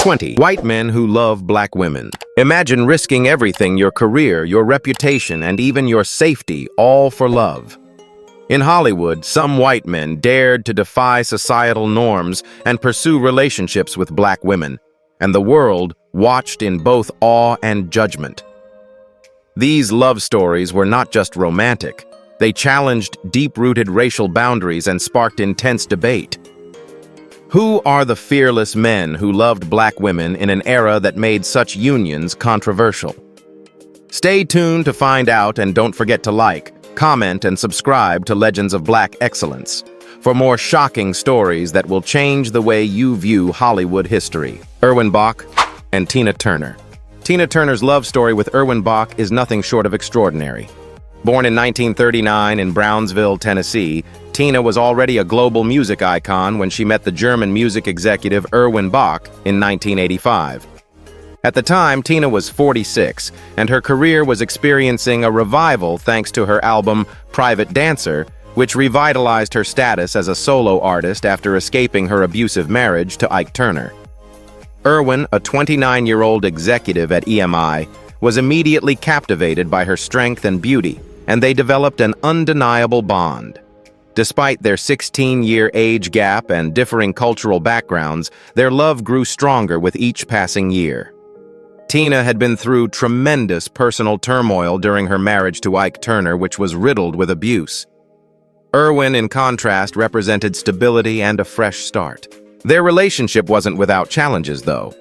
20. White men who love black women. Imagine risking everything: your career, your reputation, and even your safety, all for love. In Hollywood, some white men dared to defy societal norms and pursue relationships with black women, and the world watched in both awe and judgment. These love stories were not just romantic. They challenged deep-rooted racial boundaries and sparked intense debate. Who are the fearless men who loved black women in an era that made such unions controversial? Stay tuned to find out, and don't forget to like, comment, and subscribe to Legends of Black Excellence for more shocking stories that will change the way you view Hollywood history. Erwin Bach and Tina Turner. Tina Turner's love story with Erwin Bach is nothing short of extraordinary. Born in 1939 in Brownsville, Tennessee, Tina was already a global music icon when she met the German music executive Erwin Bach in 1985. At the time, Tina was 46, and her career was experiencing a revival thanks to her album Private Dancer, which revitalized her status as a solo artist after escaping her abusive marriage to Ike Turner. Erwin, a 29-year-old executive at EMI, was immediately captivated by her strength and beauty, and they developed an undeniable bond. Despite their 16-year age gap and differing cultural backgrounds, their love grew stronger with each passing year. Tina had been through tremendous personal turmoil during her marriage to Ike Turner, which was riddled with abuse. Erwin, in contrast, represented stability and a fresh start. Their relationship wasn't without challenges, though.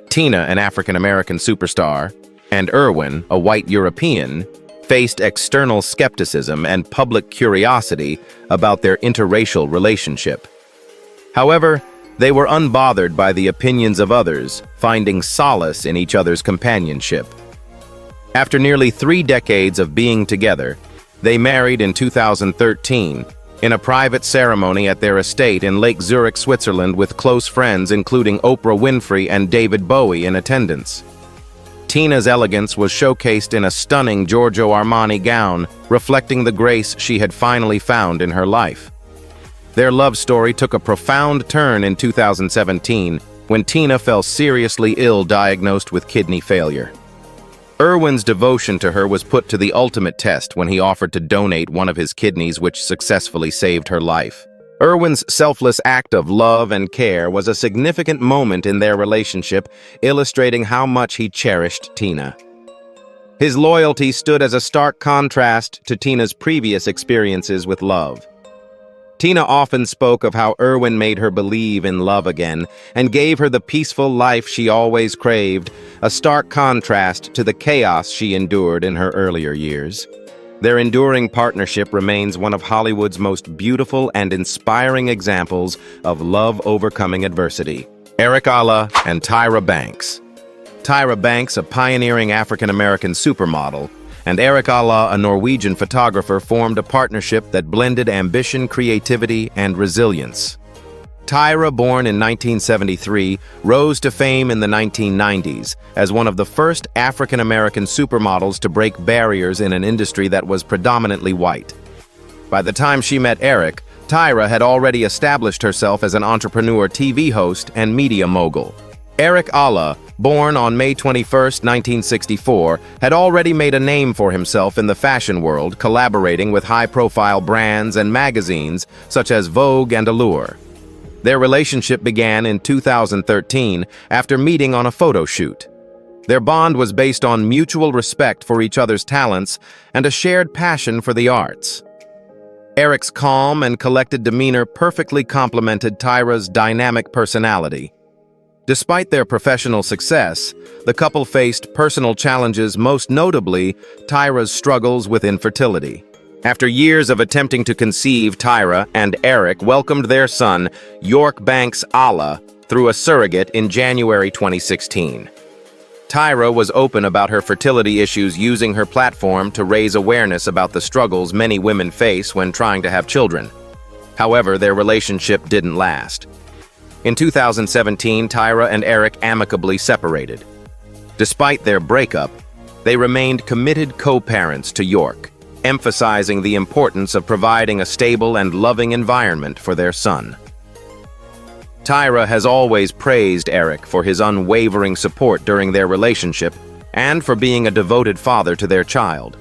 Tina, an African-American superstar, and Erwin, a white European, faced external skepticism and public curiosity about their interracial relationship. However, they were unbothered by the opinions of others, finding solace in each other's companionship. After nearly 3 decades of being together, they married in 2013 in a private ceremony at their estate in Lake Zurich, Switzerland, with close friends including Oprah Winfrey and David Bowie in attendance. Tina's elegance was showcased in a stunning Giorgio Armani gown, reflecting the grace she had finally found in her life. Their love story took a profound turn in 2017 when Tina fell seriously ill, diagnosed with kidney failure. Erwin's devotion to her was put to the ultimate test when he offered to donate one of his kidneys, which successfully saved her life. Erwin's selfless act of love and care was a significant moment in their relationship, illustrating how much he cherished Tina. His loyalty stood as a stark contrast to Tina's previous experiences with love. Tina often spoke of how Erwin made her believe in love again and gave her the peaceful life she always craved, a stark contrast to the chaos she endured in her earlier years. Their enduring partnership remains one of Hollywood's most beautiful and inspiring examples of love overcoming adversity. Eric Alla and Tyra Banks. Tyra Banks, a pioneering African-American supermodel, and Eric Alla, a Norwegian photographer, formed a partnership that blended ambition, creativity, and resilience. Tyra, born in 1973, rose to fame in the 1990s as one of the first African-American supermodels to break barriers in an industry that was predominantly white. By the time she met Eric, Tyra had already established herself as an entrepreneur, TV host, and media mogul. Eric Alla, born on May 21, 1964, had already made a name for himself in the fashion world, collaborating with high-profile brands and magazines such as Vogue and Allure. Their relationship began in 2013 after meeting on a photo shoot. Their bond was based on mutual respect for each other's talents and a shared passion for the arts. Eric's calm and collected demeanor perfectly complemented Tyra's dynamic personality. Despite their professional success, the couple faced personal challenges, most notably Tyra's struggles with infertility. After years of attempting to conceive, Tyra and Eric welcomed their son, York Banks Alla, through a surrogate in January 2016. Tyra was open about her fertility issues, using her platform to raise awareness about the struggles many women face when trying to have children. However, their relationship didn't last. In 2017, Tyra and Eric amicably separated. Despite their breakup, they remained committed co-parents to York, emphasizing the importance of providing a stable and loving environment for their son. Tyra has always praised Eric for his unwavering support during their relationship and for being a devoted father to their child.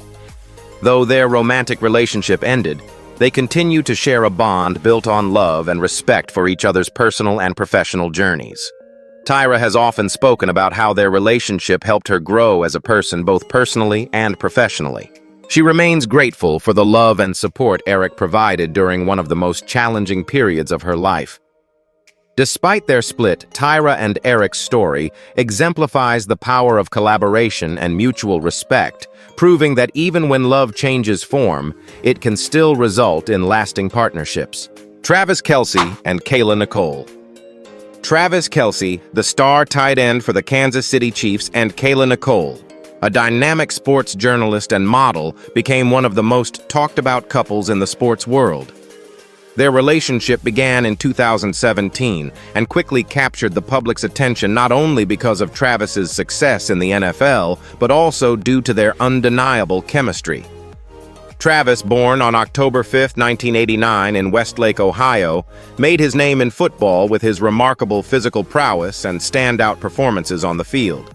Though their romantic relationship ended, they continue to share a bond built on love and respect for each other's personal and professional journeys. Tyra has often spoken about how their relationship helped her grow as a person both personally and professionally. She remains grateful for the love and support Eric provided during one of the most challenging periods of her life. Despite their split, Tyra and Eric's story exemplifies the power of collaboration and mutual respect, proving that even when love changes form, it can still result in lasting partnerships. Travis Kelce and Kayla Nicole. Travis Kelce, the star tight end for the Kansas City Chiefs, and Kayla Nicole, a dynamic sports journalist and model, became one of the most talked-about couples in the sports world. Their relationship began in 2017 and quickly captured the public's attention not only because of Travis's success in the NFL, but also due to their undeniable chemistry. Travis, born on October 5, 1989 in Westlake, Ohio, made his name in football with his remarkable physical prowess and standout performances on the field.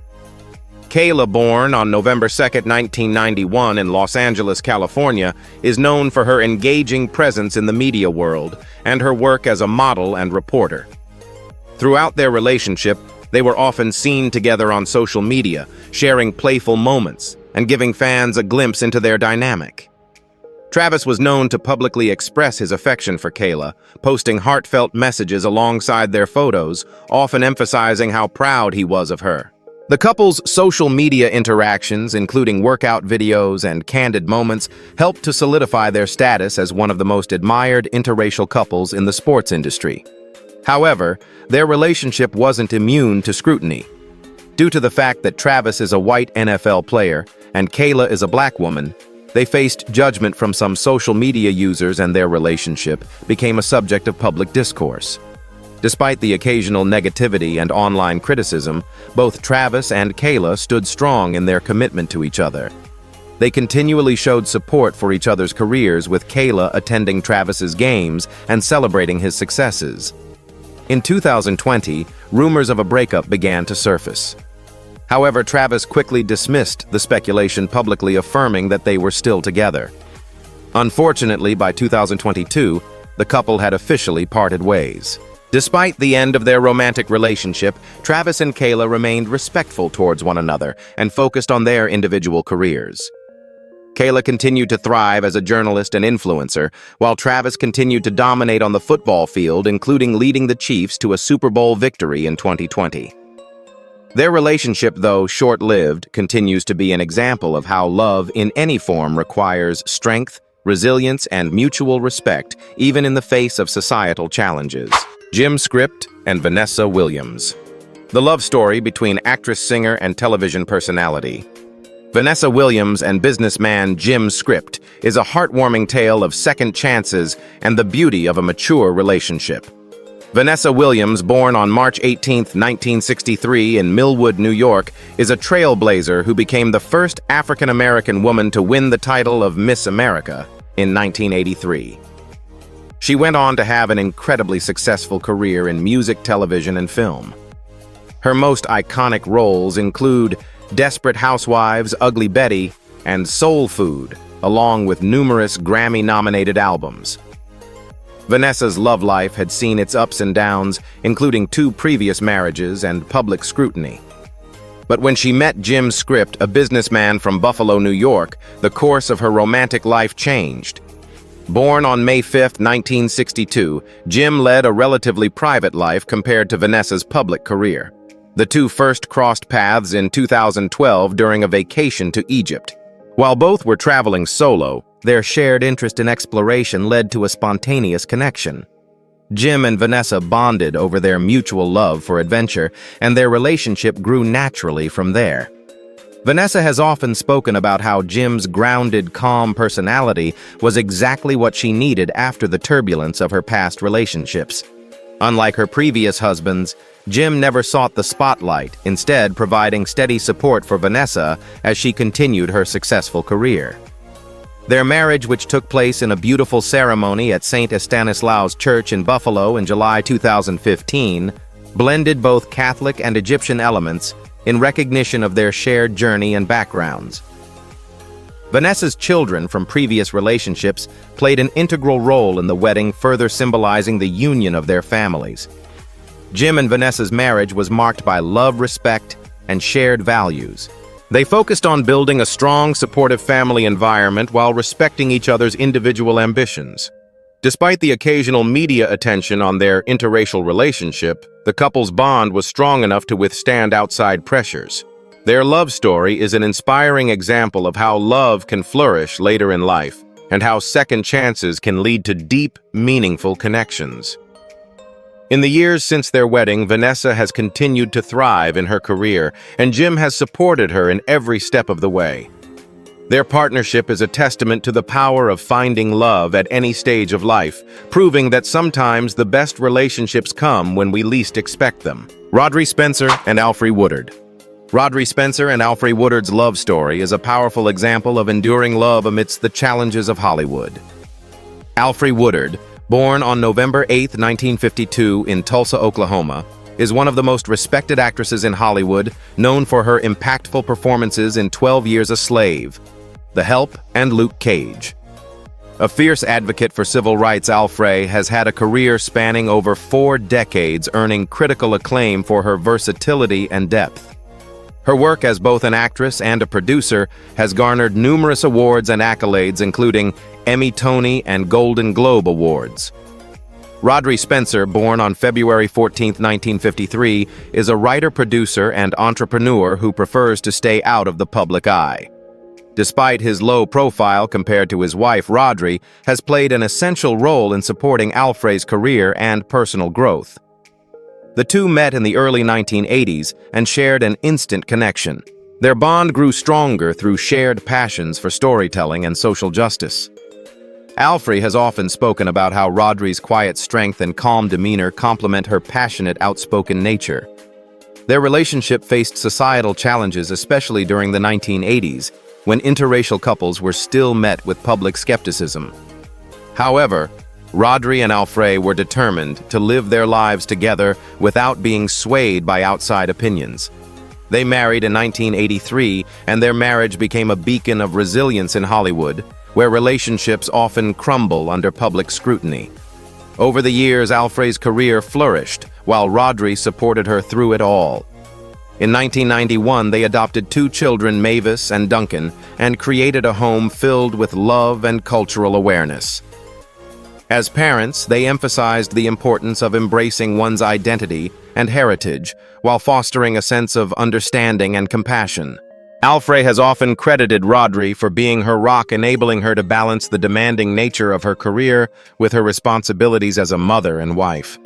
Kayla, born on November 2, 1991 in Los Angeles, California, is known for her engaging presence in the media world and her work as a model and reporter. Throughout their relationship, they were often seen together on social media, sharing playful moments and giving fans a glimpse into their dynamic. Travis was known to publicly express his affection for Kayla, posting heartfelt messages alongside their photos, often emphasizing how proud he was of her. The couple's social media interactions, including workout videos and candid moments, helped to solidify their status as one of the most admired interracial couples in the sports industry. However, their relationship wasn't immune to scrutiny. Due to the fact that Travis is a white NFL player and Kayla is a black woman, they faced judgment from some social media users, and their relationship became a subject of public discourse. Despite the occasional negativity and online criticism, both Travis and Kayla stood strong in their commitment to each other. They continually showed support for each other's careers, with Kayla attending Travis's games and celebrating his successes. In 2020, rumors of a breakup began to surface. However, Travis quickly dismissed the speculation, publicly affirming that they were still together. Unfortunately, by 2022, the couple had officially parted ways. Despite the end of their romantic relationship, Travis and Kayla remained respectful towards one another and focused on their individual careers. Kayla continued to thrive as a journalist and influencer, while Travis continued to dominate on the football field, including leading the Chiefs to a Super Bowl victory in 2020. Their relationship, though short-lived, continues to be an example of how love in any form requires strength, resilience, and mutual respect, even in the face of societal challenges. Jim Script and Vanessa Williams. The love story between actress, singer, and television personality Vanessa Williams and businessman Jim Script is a heartwarming tale of second chances and the beauty of a mature relationship. Vanessa Williams, born on March 18, 1963 in Millwood, New York, is a trailblazer who became the first African-American woman to win the title of Miss America in 1983. She went on to have an incredibly successful career in music, television, and film. Her most iconic roles include Desperate Housewives, Ugly Betty, and Soul Food, along with numerous Grammy-nominated albums. Vanessa's love life had seen its ups and downs, including 2 previous marriages and public scrutiny. But when she met Jim Script, a businessman from Buffalo, New York, the course of her romantic life changed. Born on May 5, 1962, Jim led a relatively private life compared to Vanessa's public career. The two first crossed paths in 2012 during a vacation to Egypt. While both were traveling solo, their shared interest in exploration led to a spontaneous connection. Jim and Vanessa bonded over their mutual love for adventure, and their relationship grew naturally from there. Vanessa has often spoken about how Jim's grounded, calm personality was exactly what she needed after the turbulence of her past relationships. Unlike her previous husbands, Jim never sought the spotlight, instead providing steady support for Vanessa as she continued her successful career. Their marriage, which took place in a beautiful ceremony at St. Stanislaus Church in Buffalo in July 2015, blended both Catholic and Egyptian elements in recognition of their shared journey and backgrounds. Vanessa's children from previous relationships played an integral role in the wedding, further symbolizing the union of their families. Jim and Vanessa's marriage was marked by love, respect, and shared values. They focused on building a strong, supportive family environment while respecting each other's individual ambitions. Despite the occasional media attention on their interracial relationship, the couple's bond was strong enough to withstand outside pressures. Their love story is an inspiring example of how love can flourish later in life, and how second chances can lead to deep, meaningful connections. In the years since their wedding, Vanessa has continued to thrive in her career, and Jim has supported her in every step of the way. Their partnership is a testament to the power of finding love at any stage of life, proving that sometimes the best relationships come when we least expect them. Rodri Spencer and Alfre Woodard. Rodri Spencer and Alfre Woodard's love story is a powerful example of enduring love amidst the challenges of Hollywood. Alfre Woodard, born on November 8, 1952 in Tulsa, Oklahoma, is one of the most respected actresses in Hollywood, known for her impactful performances in 12 Years a Slave, The Help, and Luke Cage. A fierce advocate for civil rights, Alfre has had a career spanning over 4 decades, earning critical acclaim for her versatility and depth. Her work as both an actress and a producer has garnered numerous awards and accolades, including Emmy, Tony, and Golden Globe Awards. Rodri Spencer, born on February 14, 1953, is a writer-producer and entrepreneur who prefers to stay out of the public eye. Despite his low profile compared to his wife, Rodri has played an essential role in supporting Alfre's career and personal growth. The two met in the early 1980s and shared an instant connection. Their bond grew stronger through shared passions for storytelling and social justice. Alfre has often spoken about how Rodri's quiet strength and calm demeanor complement her passionate, outspoken nature. Their relationship faced societal challenges, especially during the 1980s, when interracial couples were still met with public skepticism. However, Rodri and Alfre were determined to live their lives together without being swayed by outside opinions. They married in 1983, and their marriage became a beacon of resilience in Hollywood, where relationships often crumble under public scrutiny. Over the years, Alfre's career flourished, while Rodri supported her through it all. In 1991, they adopted 2 children, Mavis and Duncan, and created a home filled with love and cultural awareness. As parents, they emphasized the importance of embracing one's identity and heritage while fostering a sense of understanding and compassion. Alfre has often credited Rodri for being her rock, enabling her to balance the demanding nature of her career with her responsibilities as a mother and wife.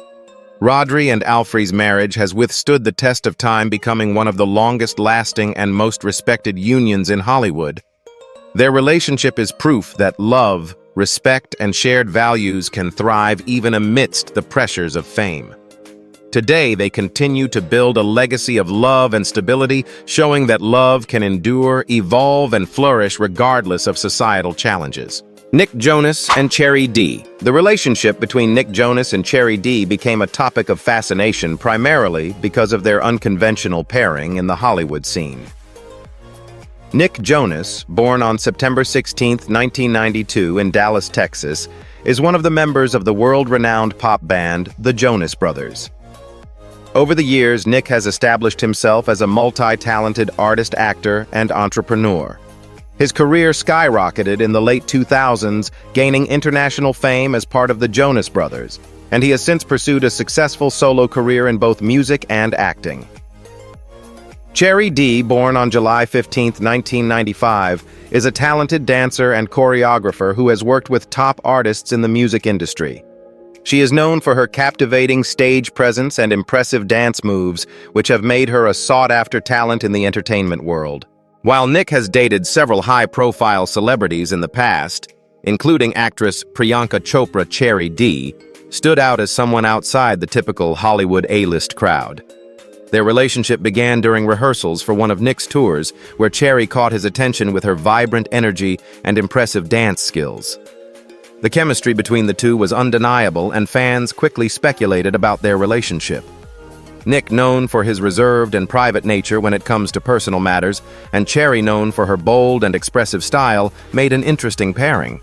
Rodri and Alfre's marriage has withstood the test of time, becoming one of the longest-lasting and most respected unions in Hollywood. Their relationship is proof that love, respect, and shared values can thrive even amidst the pressures of fame. Today, they continue to build a legacy of love and stability, showing that love can endure, evolve, and flourish regardless of societal challenges. Nick Jonas and Cherry D. The relationship between Nick Jonas and Cherry D became a topic of fascination primarily because of their unconventional pairing in the Hollywood scene. Nick Jonas, born on September 16, 1992 in Dallas, Texas, is one of the members of the world-renowned pop band, the Jonas Brothers. Over the years, Nick has established himself as a multi-talented artist, actor, and entrepreneur. His career skyrocketed in the late 2000s, gaining international fame as part of the Jonas Brothers, and he has since pursued a successful solo career in both music and acting. Cherry D, born on July 15, 1995, is a talented dancer and choreographer who has worked with top artists in the music industry. She is known for her captivating stage presence and impressive dance moves, which have made her a sought-after talent in the entertainment world. While Nick has dated several high-profile celebrities in the past, including actress Priyanka Chopra, Cherry D stood out as someone outside the typical Hollywood A-list crowd. Their relationship began during rehearsals for one of Nick's tours, where Cherry caught his attention with her vibrant energy and impressive dance skills. The chemistry between the two was undeniable, and fans quickly speculated about their relationship. Nick, known for his reserved and private nature when it comes to personal matters, and Cherry, known for her bold and expressive style, made an interesting pairing.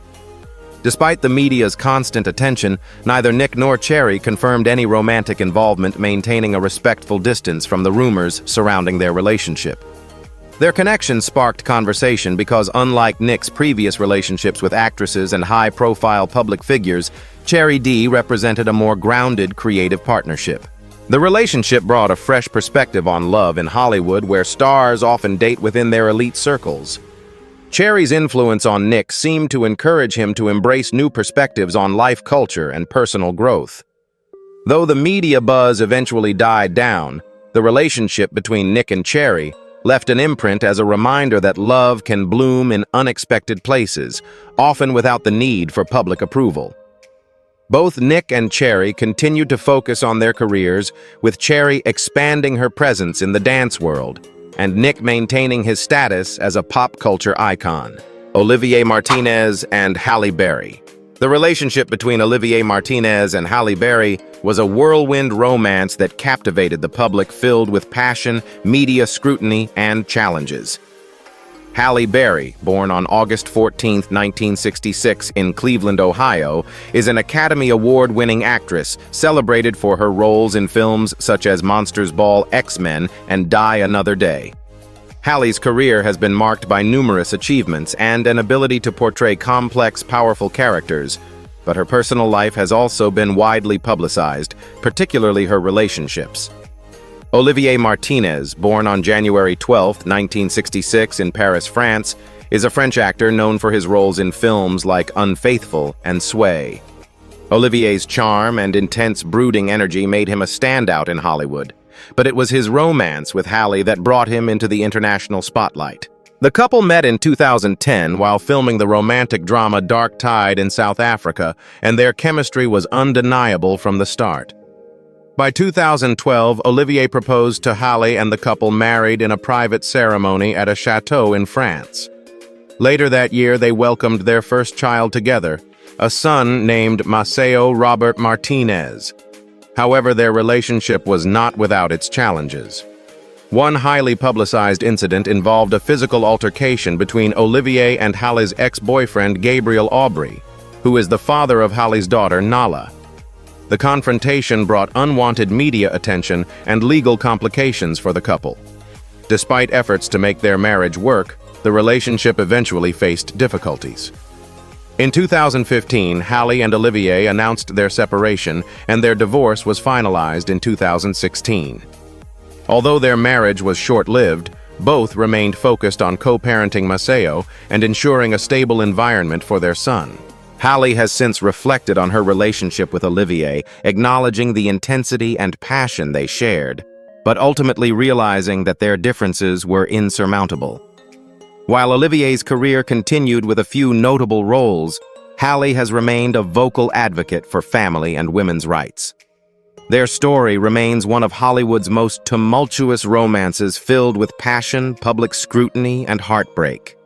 Despite the media's constant attention, neither Nick nor Cherry confirmed any romantic involvement, maintaining a respectful distance from the rumors surrounding their relationship. Their connection sparked conversation because, unlike Nick's previous relationships with actresses and high-profile public figures, Cherry D represented a more grounded creative partnership. The relationship brought a fresh perspective on love in Hollywood, where stars often date within their elite circles. Cherry's influence on Nick seemed to encourage him to embrace new perspectives on life, culture, and personal growth. Though the media buzz eventually died down, the relationship between Nick and Cherry left an imprint as a reminder that love can bloom in unexpected places, often without the need for public approval. Both Nick and Cherry continued to focus on their careers, with Cherry expanding her presence in the dance world, and Nick maintaining his status as a pop culture icon. Olivier Martinez and Halle Berry. The relationship between Olivier Martinez and Halle Berry was a whirlwind romance that captivated the public, filled with passion, media scrutiny, and challenges. Halle Berry, born on August 14, 1966 in Cleveland, Ohio, is an Academy Award-winning actress celebrated for her roles in films such as Monsters Ball, X-Men, and Die Another Day. Halle's career has been marked by numerous achievements and an ability to portray complex, powerful characters, but her personal life has also been widely publicized, particularly her relationships. Olivier Martinez, born on January 12, 1966 in Paris, France, is a French actor known for his roles in films like Unfaithful and Sway. Olivier's charm and intense, brooding energy made him a standout in Hollywood, but it was his romance with Halle that brought him into the international spotlight. The couple met in 2010 while filming the romantic drama Dark Tide in South Africa, and their chemistry was undeniable from the start. By 2012, Olivier proposed to Halle, and the couple married in a private ceremony at a chateau in France. Later that year, they welcomed their first child together, a son named Maceo Robert Martinez. However, their relationship was not without its challenges. One highly publicized incident involved a physical altercation between Olivier and Halle's ex-boyfriend Gabriel Aubry, who is the father of Halle's daughter Nala. The confrontation brought unwanted media attention and legal complications for the couple. Despite efforts to make their marriage work, the relationship eventually faced difficulties. In 2015, Halle and Olivier announced their separation, and their divorce was finalized in 2016. Although their marriage was short-lived, both remained focused on co-parenting Maceo and ensuring a stable environment for their son. Halle has since reflected on her relationship with Olivier, acknowledging the intensity and passion they shared, but ultimately realizing that their differences were insurmountable. While Olivier's career continued with a few notable roles, Halle has remained a vocal advocate for family and women's rights. Their story remains one of Hollywood's most tumultuous romances, filled with passion, public scrutiny, and heartbreak.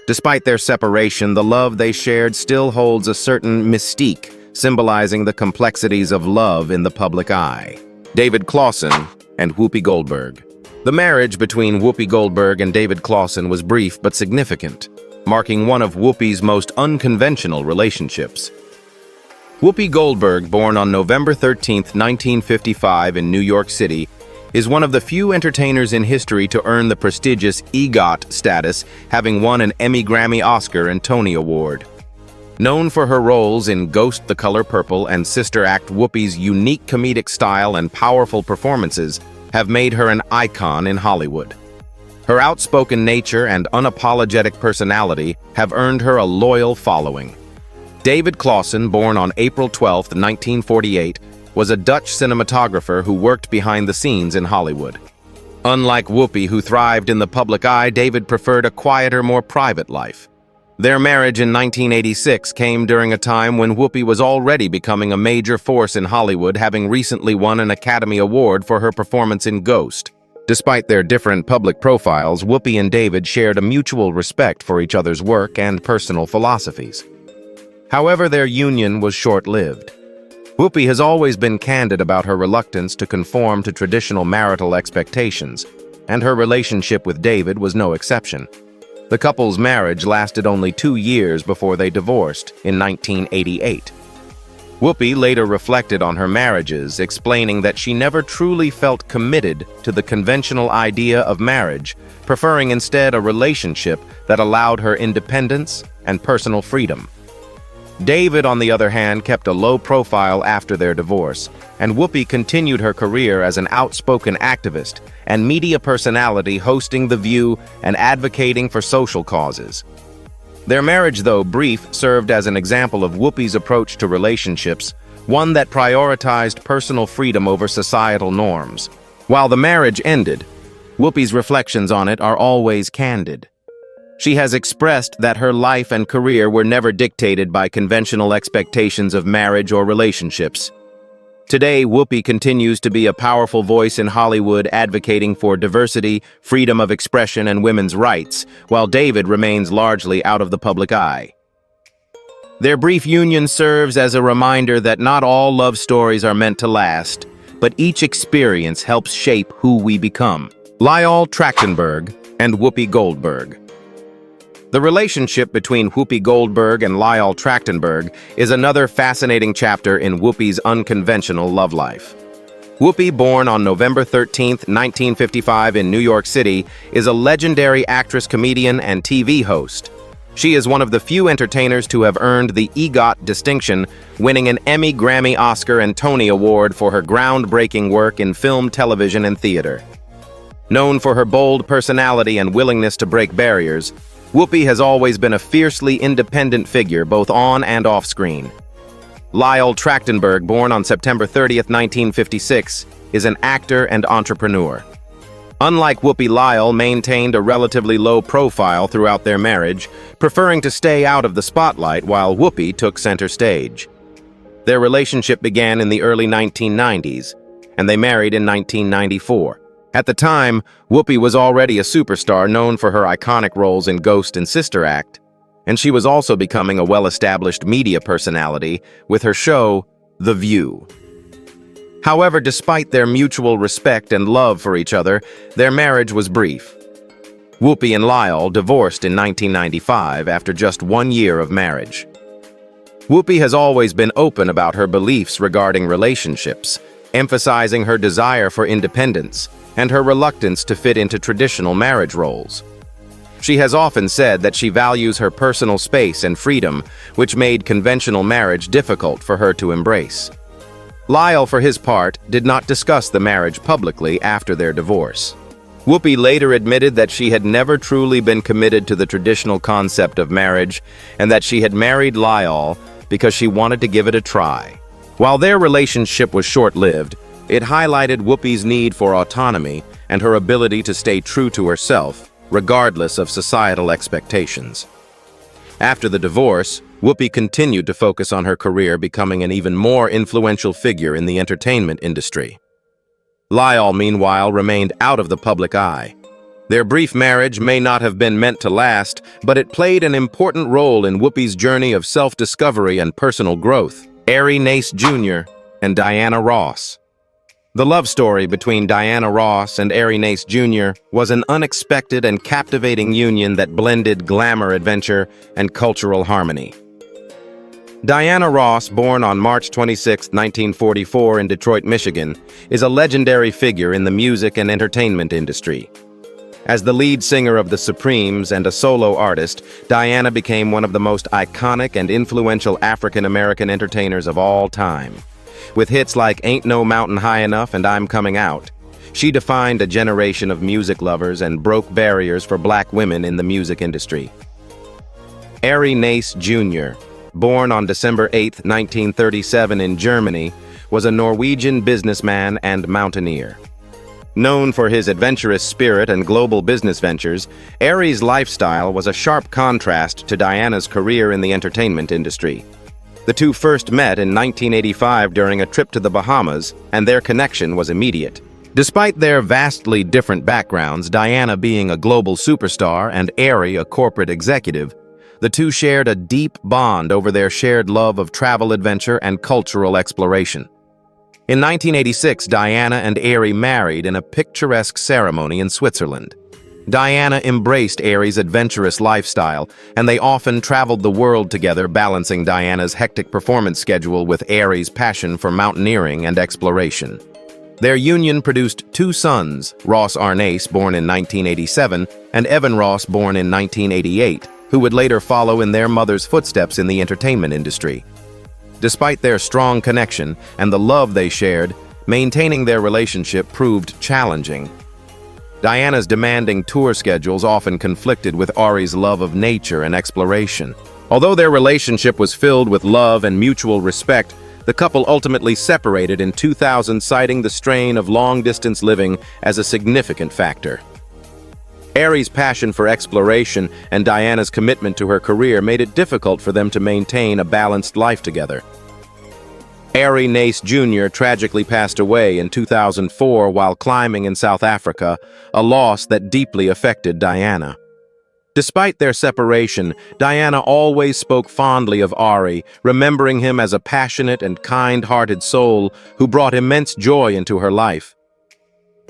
Despite their separation, the love they shared still holds a certain mystique, symbolizing the complexities of love in the public eye. David Clawson and Whoopi Goldberg. The marriage between Whoopi Goldberg and David Clawson was brief but significant, marking one of Whoopi's most unconventional relationships. Whoopi Goldberg, born on November 13, 1955 in New York City, is one of the few entertainers in history to earn the prestigious EGOT status, having won an Emmy, Grammy, Oscar, and Tony Award. Known for her roles in Ghost, The Color Purple, and Sister Act, Whoopi's unique comedic style and powerful performances have made her an icon in Hollywood. Her outspoken nature and unapologetic personality have earned her a loyal following. David Clawson, born on April 12, 1948, was a Dutch cinematographer who worked behind the scenes in Hollywood. Unlike Whoopi, who thrived in the public eye, David preferred a quieter, more private life. Their marriage in 1986 came during a time when Whoopi was already becoming a major force in Hollywood, having recently won an Academy Award for her performance in Ghost. Despite their different public profiles, Whoopi and David shared a mutual respect for each other's work and personal philosophies. However, their union was short-lived. Whoopi has always been candid about her reluctance to conform to traditional marital expectations, and her relationship with David was no exception. The couple's marriage lasted only 2 years before they divorced in 1988. Whoopi later reflected on her marriages, explaining that she never truly felt committed to the conventional idea of marriage, preferring instead a relationship that allowed her independence and personal freedom. David, on the other hand, kept a low profile after their divorce, and Whoopi continued her career as an outspoken activist and media personality, hosting The View and advocating for social causes. Their marriage, though brief, served as an example of Whoopi's approach to relationships, one that prioritized personal freedom over societal norms. While the marriage ended, Whoopi's reflections on it are always candid. She has expressed that her life and career were never dictated by conventional expectations of marriage or relationships. Today, Whoopi continues to be a powerful voice in Hollywood, advocating for diversity, freedom of expression, and women's rights, while David remains largely out of the public eye. Their brief union serves as a reminder that not all love stories are meant to last, but each experience helps shape who we become. Lyall Trachtenberg and Whoopi Goldberg. The relationship between Whoopi Goldberg and Lyall Trachtenberg is another fascinating chapter in Whoopi's unconventional love life. Whoopi, born on November 13, 1955 in New York City, is a legendary actress, comedian, and TV host. She is one of the few entertainers to have earned the EGOT distinction, winning an Emmy, Grammy, Oscar, and Tony Award for her groundbreaking work in film, television, and theater. Known for her bold personality and willingness to break barriers, Whoopi has always been a fiercely independent figure both on and off screen. Lyall Trachtenberg, born on September 30, 1956, is an actor and entrepreneur. Unlike Whoopi, Lyall maintained a relatively low profile throughout their marriage, preferring to stay out of the spotlight while Whoopi took center stage. Their relationship began in the early 1990s, and they married in 1994. At the time, Whoopi was already a superstar known for her iconic roles in Ghost and Sister Act, and she was also becoming a well-established media personality with her show, The View. However, despite their mutual respect and love for each other, their marriage was brief. Whoopi and Lyall divorced in 1995 after just 1 year of marriage. Whoopi has always been open about her beliefs regarding relationships, emphasizing her desire for independence and her reluctance to fit into traditional marriage roles. She has often said that she values her personal space and freedom, which made conventional marriage difficult for her to embrace. Lyall, for his part, did not discuss the marriage publicly after their divorce. Whoopi later admitted that she had never truly been committed to the traditional concept of marriage and that she had married Lyall because she wanted to give it a try. While their relationship was short-lived, it highlighted Whoopi's need for autonomy and her ability to stay true to herself, regardless of societal expectations. After the divorce, Whoopi continued to focus on her career, becoming an even more influential figure in the entertainment industry. Lyall, meanwhile, remained out of the public eye. Their brief marriage may not have been meant to last, but it played an important role in Whoopi's journey of self-discovery and personal growth. Ari Nace Jr. and Diana Ross. The love story between Diana Ross and Ari Nace Jr. was an unexpected and captivating union that blended glamour, adventure, and cultural harmony. Diana Ross, born on March 26, 1944 in Detroit, Michigan, is a legendary figure in the music and entertainment industry. As the lead singer of the Supremes and a solo artist, Diana became one of the most iconic and influential African-American entertainers of all time. With hits like Ain't No Mountain High Enough and I'm Coming Out, she defined a generation of music lovers and broke barriers for black women in the music industry. Ari Nace Jr., born on December 8, 1937 in Germany, was a Norwegian businessman and mountaineer. Known for his adventurous spirit and global business ventures, Aries' lifestyle was a sharp contrast to Diana's career in the entertainment industry. The two first met in 1985 during a trip to the Bahamas, and their connection was immediate. Despite their vastly different backgrounds, Diana being a global superstar and Aries a corporate executive, the two shared a deep bond over their shared love of travel adventure and cultural exploration. In 1986, Diana and Aries married in a picturesque ceremony in Switzerland. Diana embraced Aries' adventurous lifestyle, and they often traveled the world together, balancing Diana's hectic performance schedule with Aries' passion for mountaineering and exploration. Their union produced two sons, Ross Arnace, born in 1987, and Evan Ross, born in 1988, who would later follow in their mother's footsteps in the entertainment industry. Despite their strong connection and the love they shared, maintaining their relationship proved challenging. Diana's demanding tour schedules often conflicted with Aries' love of nature and exploration. Although their relationship was filled with love and mutual respect, the couple ultimately separated in 2000, citing the strain of long-distance living as a significant factor. Aries' passion for exploration and Diana's commitment to her career made it difficult for them to maintain a balanced life together. Aries Nace Jr. tragically passed away in 2004 while climbing in South Africa, a loss that deeply affected Diana. Despite their separation, Diana always spoke fondly of Aries, remembering him as a passionate and kind-hearted soul who brought immense joy into her life.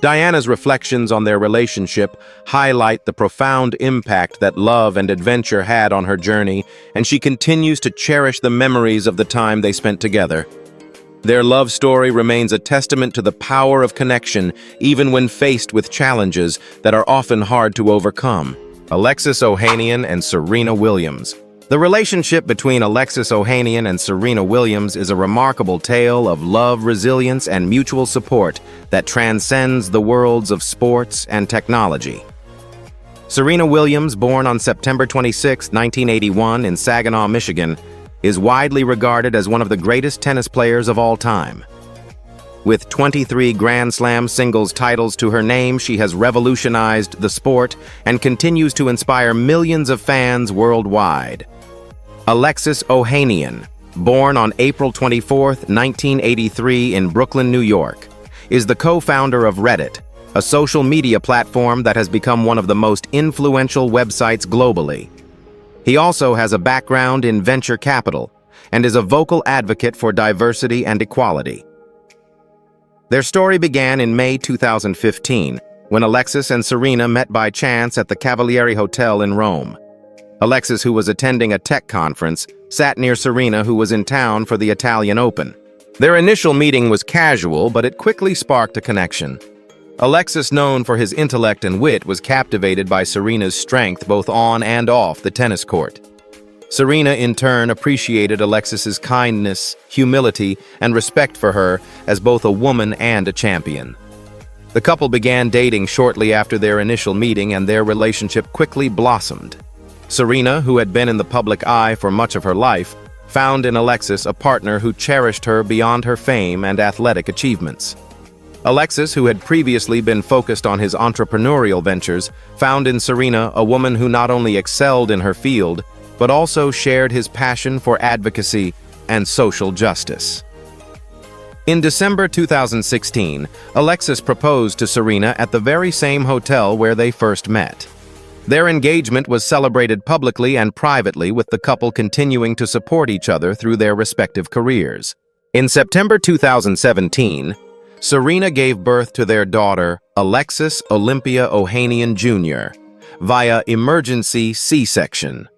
Diana's reflections on their relationship highlight the profound impact that love and adventure had on her journey, and she continues to cherish the memories of the time they spent together. Their love story remains a testament to the power of connection, even when faced with challenges that are often hard to overcome. Alexis Ohanian and Serena Williams. The relationship between Alexis Ohanian and Serena Williams is a remarkable tale of love, resilience, and mutual support that transcends the worlds of sports and technology. Serena Williams, born on September 26, 1981 in Saginaw, Michigan, is widely regarded as one of the greatest tennis players of all time. With 23 Grand Slam singles titles to her name, she has revolutionized the sport and continues to inspire millions of fans worldwide. Alexis Ohanian, born on April 24, 1983 in Brooklyn, New York, is the co-founder of Reddit, a social media platform that has become one of the most influential websites globally. He also has a background in venture capital and is a vocal advocate for diversity and equality. Their story began in May 2015, when Alexis and Serena met by chance at the Cavalieri Hotel in Rome. Alexis, who was attending a tech conference, sat near Serena, who was in town for the Italian Open. Their initial meeting was casual, but it quickly sparked a connection. Alexis, known for his intellect and wit, was captivated by Serena's strength both on and off the tennis court. Serena, in turn, appreciated Alexis's kindness, humility, and respect for her as both a woman and a champion. The couple began dating shortly after their initial meeting, and their relationship quickly blossomed. Serena, who had been in the public eye for much of her life, found in Alexis a partner who cherished her beyond her fame and athletic achievements. Alexis, who had previously been focused on his entrepreneurial ventures, found in Serena a woman who not only excelled in her field, but also shared his passion for advocacy and social justice. In December 2016, Alexis proposed to Serena at the very same hotel where they first met. Their engagement was celebrated publicly and privately, with the couple continuing to support each other through their respective careers. In September 2017, Serena gave birth to their daughter, Alexis Olympia Ohanian Jr., via emergency C-section.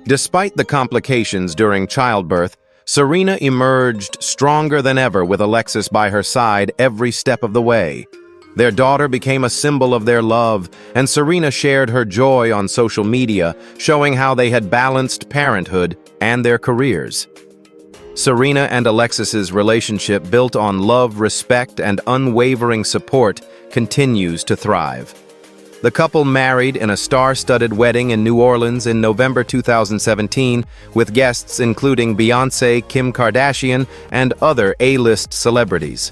Despite the complications during childbirth, Serena emerged stronger than ever with Alexis by her side every step of the way. Their daughter became a symbol of their love, and Serena shared her joy on social media, showing how they had balanced parenthood and their careers. Serena and Alexis's relationship, built on love, respect, and unwavering support, continues to thrive. The couple married in a star-studded wedding in New Orleans in November 2017, with guests including Beyoncé, Kim Kardashian, and other A-list celebrities.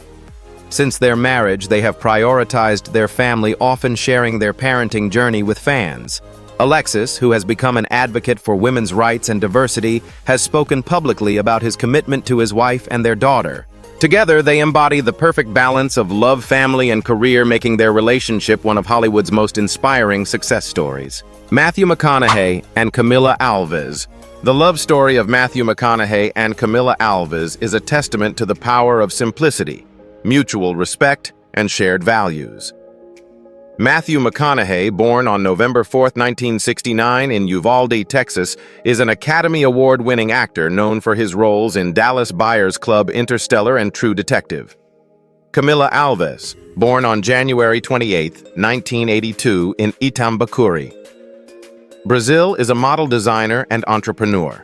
Since their marriage, they have prioritized their family, often sharing their parenting journey with fans. Alexis, who has become an advocate for women's rights and diversity, has spoken publicly about his commitment to his wife and their daughter. Together, they embody the perfect balance of love, family, and career, making their relationship one of Hollywood's most inspiring success stories. Matthew McConaughey and Camila Alves. The love story of Matthew McConaughey and Camila Alves is a testament to the power of simplicity, mutual respect, and shared values. Matthew McConaughey, born on November 4, 1969 in Uvalde, Texas, is an Academy Award-winning actor known for his roles in Dallas Buyers Club, Interstellar, and True Detective. Camila Alves, born on January 28, 1982 in Itambacuri, Brazil, is a model, designer, and entrepreneur.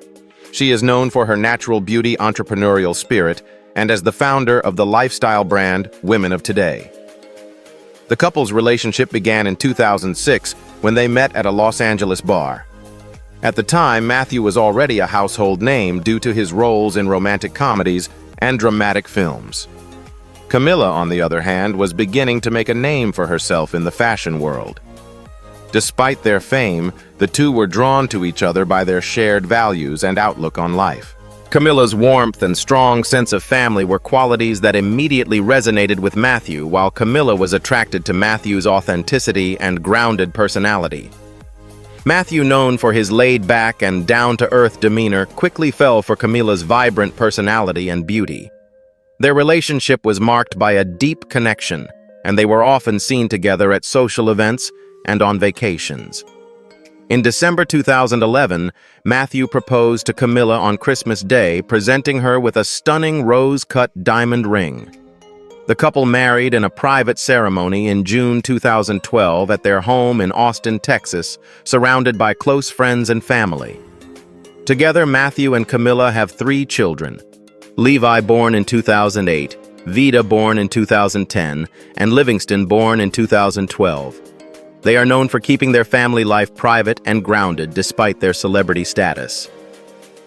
She is known for her natural beauty, entrepreneurial spirit, and as the founder of the lifestyle brand Women of Today. The couple's relationship began in 2006 when they met at a Los Angeles bar. At the time, Matthew was already a household name due to his roles in romantic comedies and dramatic films. Camila, on the other hand, was beginning to make a name for herself in the fashion world. Despite their fame, the two were drawn to each other by their shared values and outlook on life. Camila's warmth and strong sense of family were qualities that immediately resonated with Matthew, while Camila was attracted to Matthew's authenticity and grounded personality. Matthew, known for his laid-back and down-to-earth demeanor, quickly fell for Camila's vibrant personality and beauty. Their relationship was marked by a deep connection, and they were often seen together at social events and on vacations. In December 2011, Matthew proposed to Camila on Christmas Day, presenting her with a stunning rose-cut diamond ring. The couple married in a private ceremony in June 2012 at their home in Austin, Texas, surrounded by close friends and family. Together, Matthew and Camila have 3 children: Levi, born in 2008, Vida, born in 2010, and Livingston, born in 2012. They are known for keeping their family life private and grounded despite their celebrity status.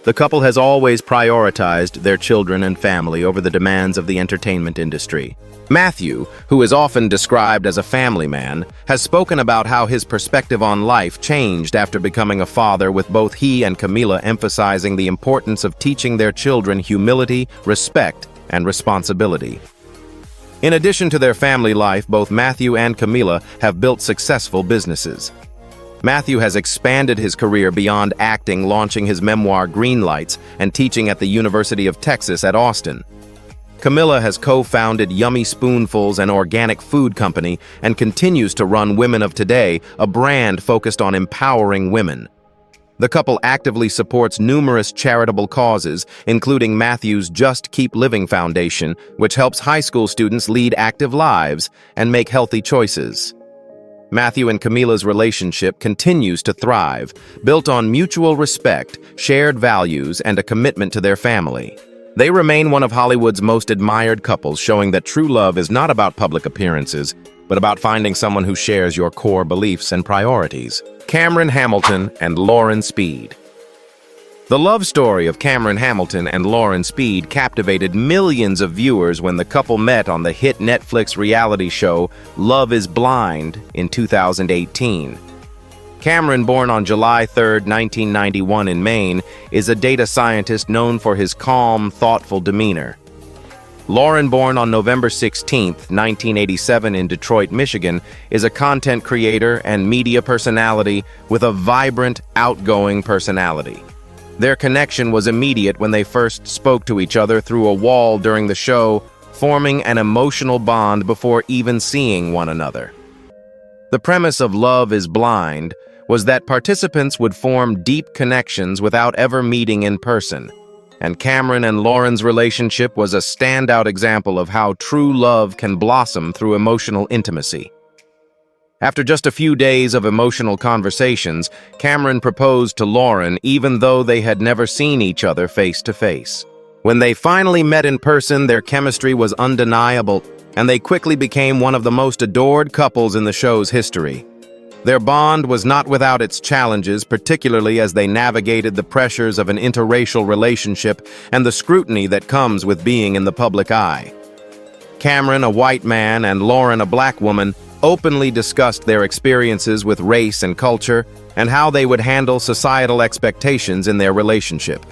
The couple has always prioritized their children and family over the demands of the entertainment industry. Matthew, who is often described as a family man, has spoken about how his perspective on life changed after becoming a father, with both he and Camila emphasizing the importance of teaching their children humility, respect, and responsibility. In addition to their family life, both Matthew and Camila have built successful businesses. Matthew has expanded his career beyond acting, launching his memoir Green Lights and teaching at the University of Texas at Austin. Camila has co-founded Yummy Spoonfuls, an organic food company, and continues to run Women of Today, a brand focused on empowering women. The couple actively supports numerous charitable causes, including Matthew's Just Keep Living Foundation, which helps high school students lead active lives and make healthy choices. Matthew and Camila's relationship continues to thrive, built on mutual respect, shared values, and a commitment to their family. They remain one of Hollywood's most admired couples, showing that true love is not about public appearances, but about finding someone who shares your core beliefs and priorities. Cameron Hamilton and Lauren Speed. The love story of Cameron Hamilton and Lauren Speed captivated millions of viewers when the couple met on the hit Netflix reality show Love is Blind in 2018. Cameron, born on July 3, 1991 in Maine, is a data scientist known for his calm, thoughtful demeanor. Lauren, born on November 16, 1987 in Detroit, Michigan, is a content creator and media personality with a vibrant, outgoing personality. Their connection was immediate when they first spoke to each other through a wall during the show, forming an emotional bond before even seeing one another. The premise of Love is Blind was that participants would form deep connections without ever meeting in person, and Cameron and Lauren's relationship was a standout example of how true love can blossom through emotional intimacy. After just a few days of emotional conversations, Cameron proposed to Lauren even though they had never seen each other face to face. When they finally met in person, their chemistry was undeniable, and they quickly became one of the most adored couples in the show's history. Their bond was not without its challenges, particularly as they navigated the pressures of an interracial relationship and the scrutiny that comes with being in the public eye. Cameron, a white man, and Lauren, a black woman, openly discussed their experiences with race and culture and how they would handle societal expectations in their relationship.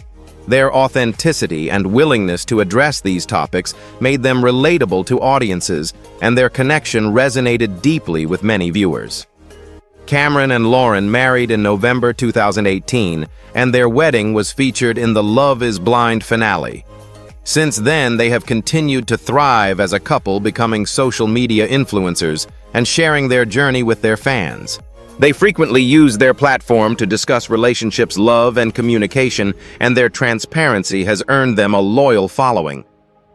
Their authenticity and willingness to address these topics made them relatable to audiences, and their connection resonated deeply with many viewers. Cameron and Lauren married in November 2018, and their wedding was featured in the Love is Blind finale. Since then, they have continued to thrive as a couple, becoming social media influencers and sharing their journey with their fans. They frequently use their platform to discuss relationships, love, and communication, and their transparency has earned them a loyal following.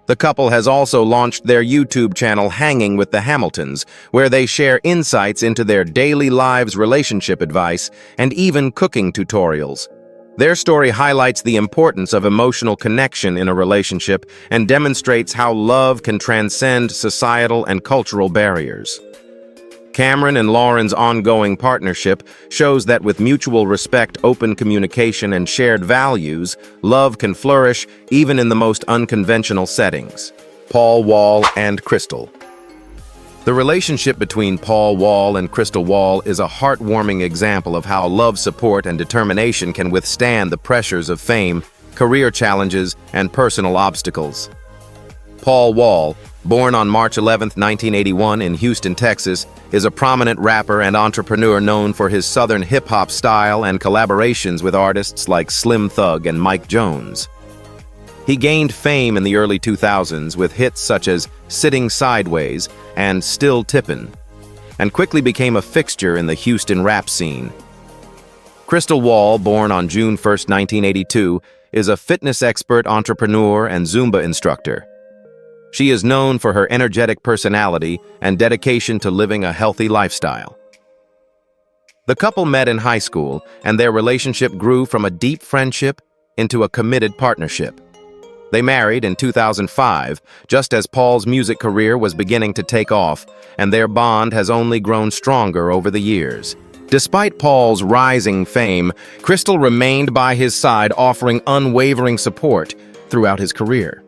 The couple has also launched their YouTube channel Hanging with the Hamiltons, where they share insights into their daily lives, relationship advice, and even cooking tutorials. Their story highlights the importance of emotional connection in a relationship and demonstrates how love can transcend societal and cultural barriers. Cameron and Lauren's ongoing partnership shows that with mutual respect, open communication, and shared values, love can flourish even in the most unconventional settings. Paul Wall and Crystal. The relationship between Paul Wall and Crystal Wall is a heartwarming example of how love, support, and determination can withstand the pressures of fame, career challenges, and personal obstacles. Paul Wall, born on March 11, 1981 in Houston, Texas, is a prominent rapper and entrepreneur known for his southern hip-hop style and collaborations with artists like Slim Thug and Mike Jones. He gained fame in the early 2000s with hits such as Sitting Sideways and Still Tippin', and quickly became a fixture in the Houston rap scene. Crystal Wall, born on June 1, 1982, is a fitness expert, entrepreneur, and Zumba instructor. She is known for her energetic personality and dedication to living a healthy lifestyle. The couple met in high school, and their relationship grew from a deep friendship into a committed partnership. They married in 2005, just as Paul's music career was beginning to take off, and their bond has only grown stronger over the years. Despite Paul's rising fame, Crystal remained by his side, offering unwavering support throughout his career.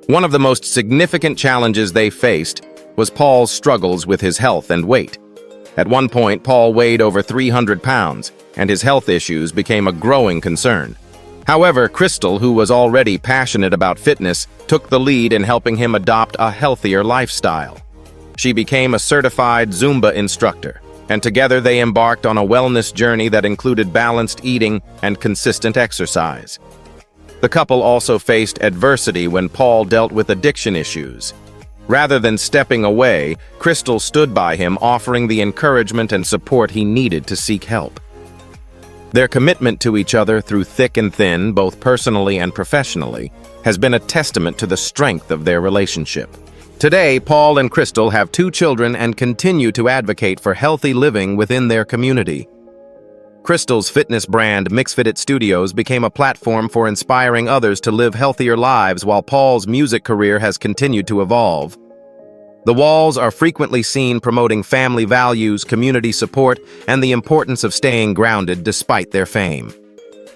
One of the most significant challenges they faced was Paul's struggles with his health and weight. At one point, Paul weighed over 300 pounds, and his health issues became a growing concern. However, Crystal, who was already passionate about fitness, took the lead in helping him adopt a healthier lifestyle. She became a certified Zumba instructor, and together they embarked on a wellness journey that included balanced eating and consistent exercise. The couple also faced adversity when Paul dealt with addiction issues. Rather than stepping away, Crystal stood by him, offering the encouragement and support he needed to seek help. Their commitment to each other through thick and thin, both personally and professionally, has been a testament to the strength of their relationship. Today, Paul and Crystal have 2 children and continue to advocate for healthy living within their community. Crystal's fitness brand, MixFit Studios, became a platform for inspiring others to live healthier lives, while Paul's music career has continued to evolve. The Walls are frequently seen promoting family values, community support, and the importance of staying grounded despite their fame.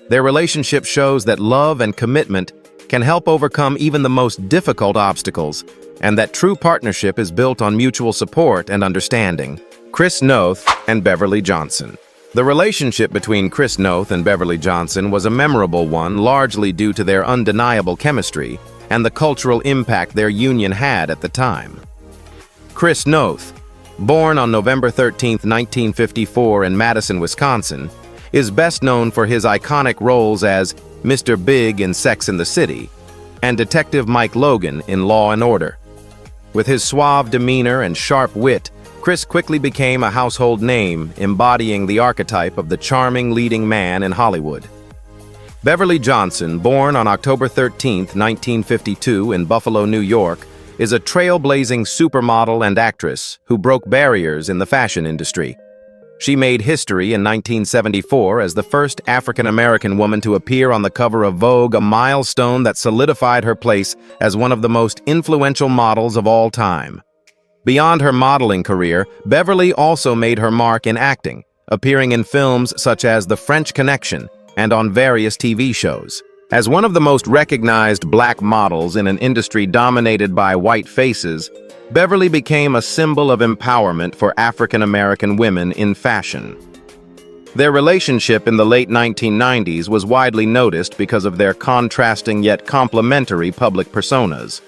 Their relationship shows that love and commitment can help overcome even the most difficult obstacles, and that true partnership is built on mutual support and understanding. Chris Noth and Beverly Johnson. The relationship between Chris Noth and Beverly Johnson was a memorable one, largely due to their undeniable chemistry and the cultural impact their union had at the time. Chris Noth, born on November 13, 1954 in Madison, Wisconsin, is best known for his iconic roles as Mr. Big in Sex and the City and Detective Mike Logan in Law and Order. With his suave demeanor and sharp wit, Chris quickly became a household name, embodying the archetype of the charming leading man in Hollywood. Beverly Johnson, born on October 13, 1952 in Buffalo, New York, is a trailblazing supermodel and actress who broke barriers in the fashion industry. She made history in 1974 as the first African-American woman to appear on the cover of Vogue, a milestone that solidified her place as one of the most influential models of all time. Beyond her modeling career, Beverly also made her mark in acting, appearing in films such as The French Connection and on various TV shows. As one of the most recognized black models in an industry dominated by white faces, Beverly became a symbol of empowerment for African American women in fashion. Their relationship in the late 1990s was widely noticed because of their contrasting yet complementary public personas.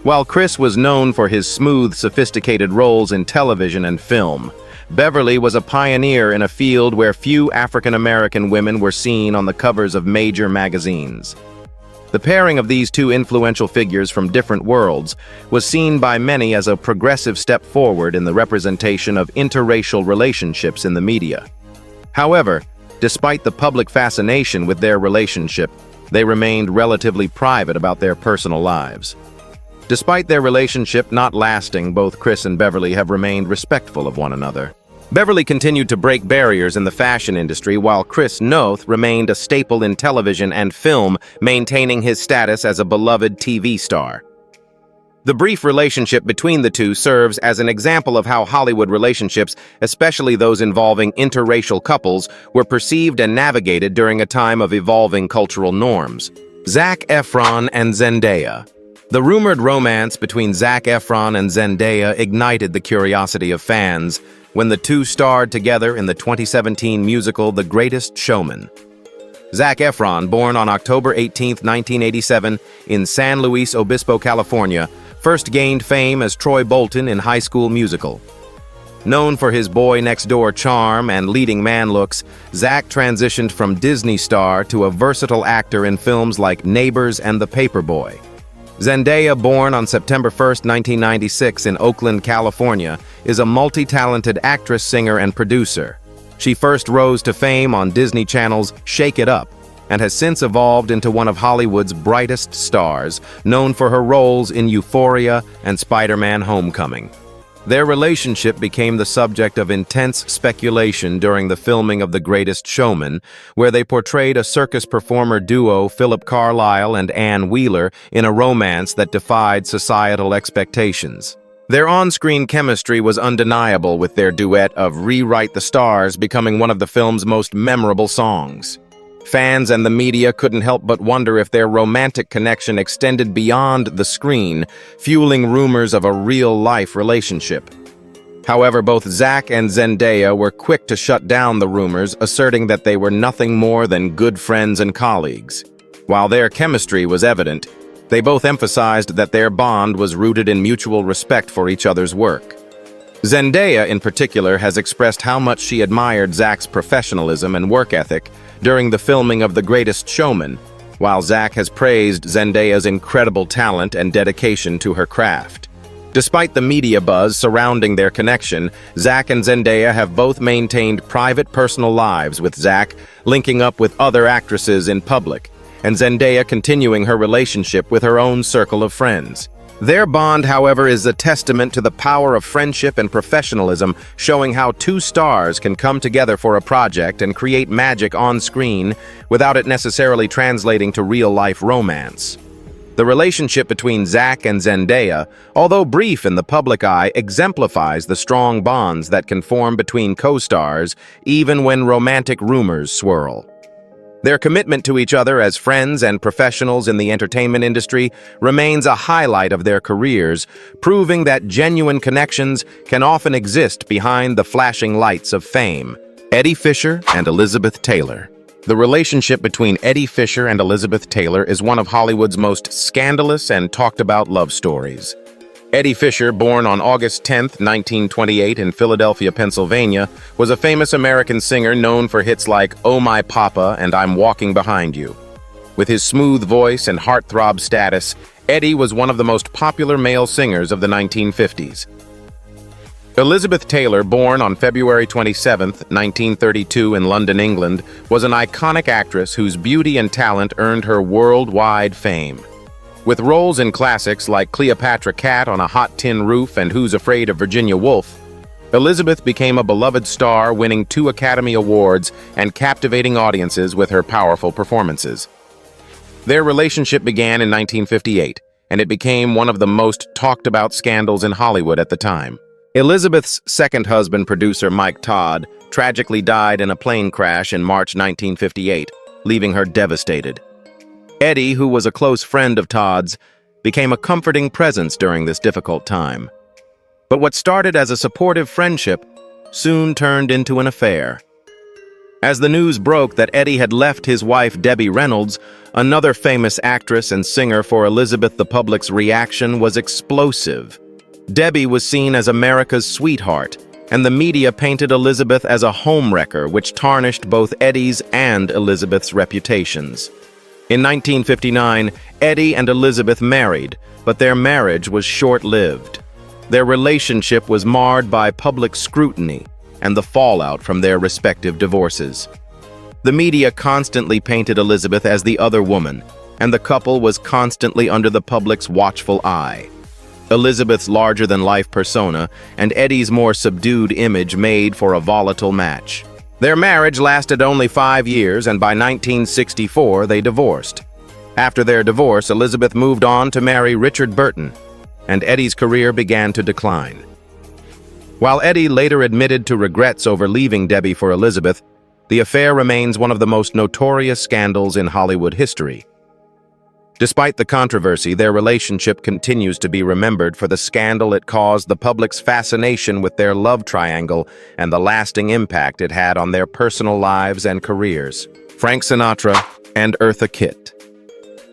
While Chris was known for his smooth, sophisticated roles in television and film, Beverly was a pioneer in a field where few African American women were seen on the covers of major magazines. The pairing of these two influential figures from different worlds was seen by many as a progressive step forward in the representation of interracial relationships in the media. However, despite the public fascination with their relationship, they remained relatively private about their personal lives. Despite their relationship not lasting, both Chris and Beverly have remained respectful of one another. Beverly continued to break barriers in the fashion industry, while Chris Noth remained a staple in television and film, maintaining his status as a beloved TV star. The brief relationship between the two serves as an example of how Hollywood relationships, especially those involving interracial couples, were perceived and navigated during a time of evolving cultural norms. Zac Efron and Zendaya. The rumored romance between Zac Efron and Zendaya ignited the curiosity of fans when the two starred together in the 2017 musical The Greatest Showman. Zac Efron, born on October 18, 1987, in San Luis Obispo, California, first gained fame as Troy Bolton in High School Musical. Known for his boy-next-door charm and leading man looks, Zac transitioned from Disney star to a versatile actor in films like Neighbors and The Paperboy. Zendaya, born on September 1, 1996 in Oakland, California, is a multi-talented actress, singer, and producer. She first rose to fame on Disney Channel's Shake It Up, and has since evolved into one of Hollywood's brightest stars, known for her roles in Euphoria and Spider-Man: Homecoming. Their relationship became the subject of intense speculation during the filming of The Greatest Showman, where they portrayed a circus performer duo, Philip Carlisle and Ann Wheeler, in a romance that defied societal expectations. Their on-screen chemistry was undeniable, with their duet of Rewrite the Stars becoming one of the film's most memorable songs. Fans and the media couldn't help but wonder if their romantic connection extended beyond the screen, fueling rumors of a real-life relationship. However, both Zac and Zendaya were quick to shut down the rumors, asserting that they were nothing more than good friends and colleagues. While their chemistry was evident, they both emphasized that their bond was rooted in mutual respect for each other's work. Zendaya, in particular, has expressed how much she admired Zac's professionalism and work ethic during the filming of The Greatest Showman, while Zac has praised Zendaya's incredible talent and dedication to her craft. Despite the media buzz surrounding their connection, Zac and Zendaya have both maintained private personal lives, with Zac linking up with other actresses in public, and Zendaya continuing her relationship with her own circle of friends. Their bond, however, is a testament to the power of friendship and professionalism, showing how two stars can come together for a project and create magic on screen without it necessarily translating to real-life romance. The relationship between Zac and Zendaya, although brief in the public eye, exemplifies the strong bonds that can form between co-stars even when romantic rumors swirl. Their commitment to each other as friends and professionals in the entertainment industry remains a highlight of their careers, proving that genuine connections can often exist behind the flashing lights of fame. Eddie Fisher and Elizabeth Taylor. The relationship between Eddie Fisher and Elizabeth Taylor is one of Hollywood's most scandalous and talked-about love stories. Eddie Fisher, born on August 10, 1928 in Philadelphia, Pennsylvania, was a famous American singer known for hits like Oh My Papa and I'm Walking Behind You. With his smooth voice and heartthrob status, Eddie was one of the most popular male singers of the 1950s. Elizabeth Taylor, born on February 27, 1932 in London, England, was an iconic actress whose beauty and talent earned her worldwide fame. With roles in classics like Cleopatra Cat on a Hot Tin Roof and Who's Afraid of Virginia Woolf, Elizabeth became a beloved star, winning 2 Academy Awards and captivating audiences with her powerful performances. Their relationship began in 1958, and it became one of the most talked-about scandals in Hollywood at the time. Elizabeth's second husband, producer Mike Todd, tragically died in a plane crash in March 1958, leaving her devastated. Eddie, who was a close friend of Todd's, became a comforting presence during this difficult time. But what started as a supportive friendship soon turned into an affair. As the news broke that Eddie had left his wife Debbie Reynolds, another famous actress and singer for Elizabeth, the public's reaction was explosive. Debbie was seen as America's sweetheart, and the media painted Elizabeth as a homewrecker, which tarnished both Eddie's and Elizabeth's reputations. In 1959, Eddie and Elizabeth married, but their marriage was short-lived. Their relationship was marred by public scrutiny and the fallout from their respective divorces. The media constantly painted Elizabeth as the other woman, and the couple was constantly under the public's watchful eye. Elizabeth's larger-than-life persona and Eddie's more subdued image made for a volatile match. Their marriage lasted only 5 years, and by 1964 they divorced. After their divorce, Elizabeth moved on to marry Richard Burton, and Eddie's career began to decline. While Eddie later admitted to regrets over leaving Debbie for Elizabeth, the affair remains one of the most notorious scandals in Hollywood history. Despite the controversy, their relationship continues to be remembered for the scandal it caused, the public's fascination with their love triangle, and the lasting impact it had on their personal lives and careers. Frank Sinatra and Eartha Kitt.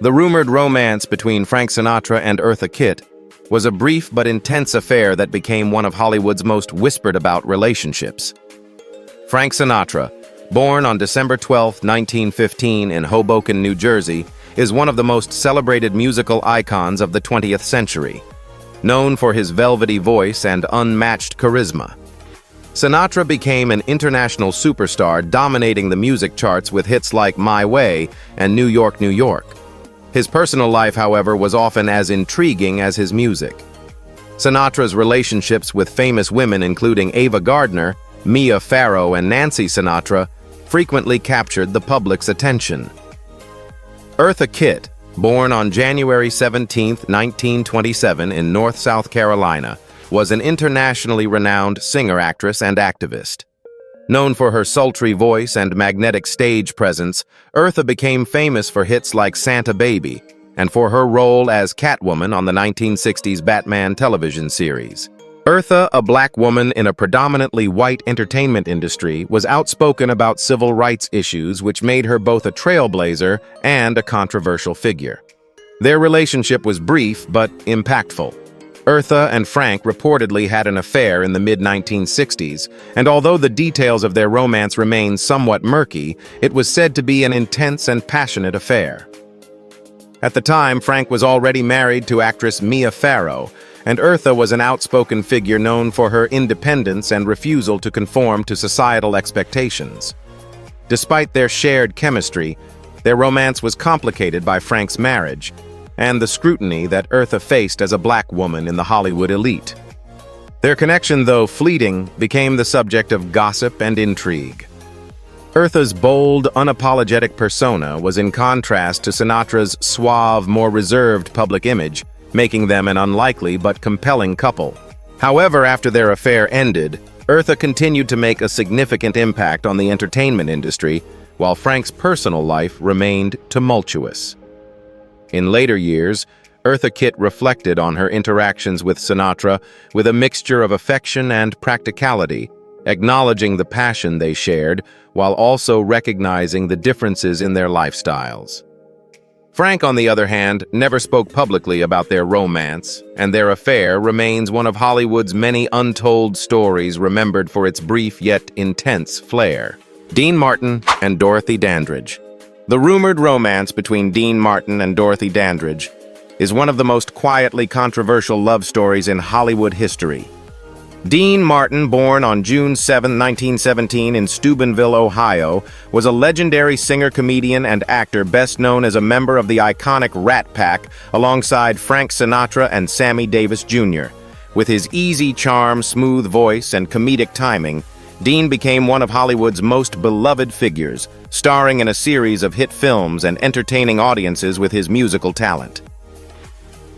The rumored romance between Frank Sinatra and Eartha Kitt was a brief but intense affair that became one of Hollywood's most whispered-about relationships. Frank Sinatra, born on December 12, 1915 in Hoboken, New Jersey, is one of the most celebrated musical icons of the 20th century, known for his velvety voice and unmatched charisma. Sinatra became an international superstar, dominating the music charts with hits like My Way and New York, New York. His personal life, however, was often as intriguing as his music. Sinatra's relationships with famous women, including Ava Gardner, Mia Farrow, and Nancy Sinatra, frequently captured the public's attention. Eartha Kitt, born on January 17, 1927 in North South Carolina, was an internationally renowned singer, actress, and activist. Known for her sultry voice and magnetic stage presence, Eartha became famous for hits like Santa Baby and for her role as Catwoman on the 1960s Batman television series. Eartha, a black woman in a predominantly white entertainment industry, was outspoken about civil rights issues, which made her both a trailblazer and a controversial figure. Their relationship was brief but impactful. Eartha and Frank reportedly had an affair in the mid-1960s, and although the details of their romance remain somewhat murky, it was said to be an intense and passionate affair. At the time, Frank was already married to actress Mia Farrow, and Eartha was an outspoken figure known for her independence and refusal to conform to societal expectations. Despite their shared chemistry, their romance was complicated by Frank's marriage and the scrutiny that Eartha faced as a black woman in the Hollywood elite. Their connection, though fleeting, became the subject of gossip and intrigue. Eartha's bold, unapologetic persona was in contrast to Sinatra's suave, more reserved public image, making them an unlikely but compelling couple. However, after their affair ended, Eartha continued to make a significant impact on the entertainment industry, while Frank's personal life remained tumultuous. In later years, Eartha Kitt reflected on her interactions with Sinatra with a mixture of affection and practicality, acknowledging the passion they shared while also recognizing the differences in their lifestyles. Frank, on the other hand, never spoke publicly about their romance, and their affair remains one of Hollywood's many untold stories remembered for its brief yet intense flair. Dean Martin and Dorothy Dandridge. The rumored romance between Dean Martin and Dorothy Dandridge is one of the most quietly controversial love stories in Hollywood history. Dean Martin, born on June 7, 1917 in Steubenville, Ohio, was a legendary singer, comedian, and actor best known as a member of the iconic Rat Pack alongside Frank Sinatra and Sammy Davis Jr. With his easy charm, smooth voice, and comedic timing, Dean became one of Hollywood's most beloved figures, starring in a series of hit films and entertaining audiences with his musical talent.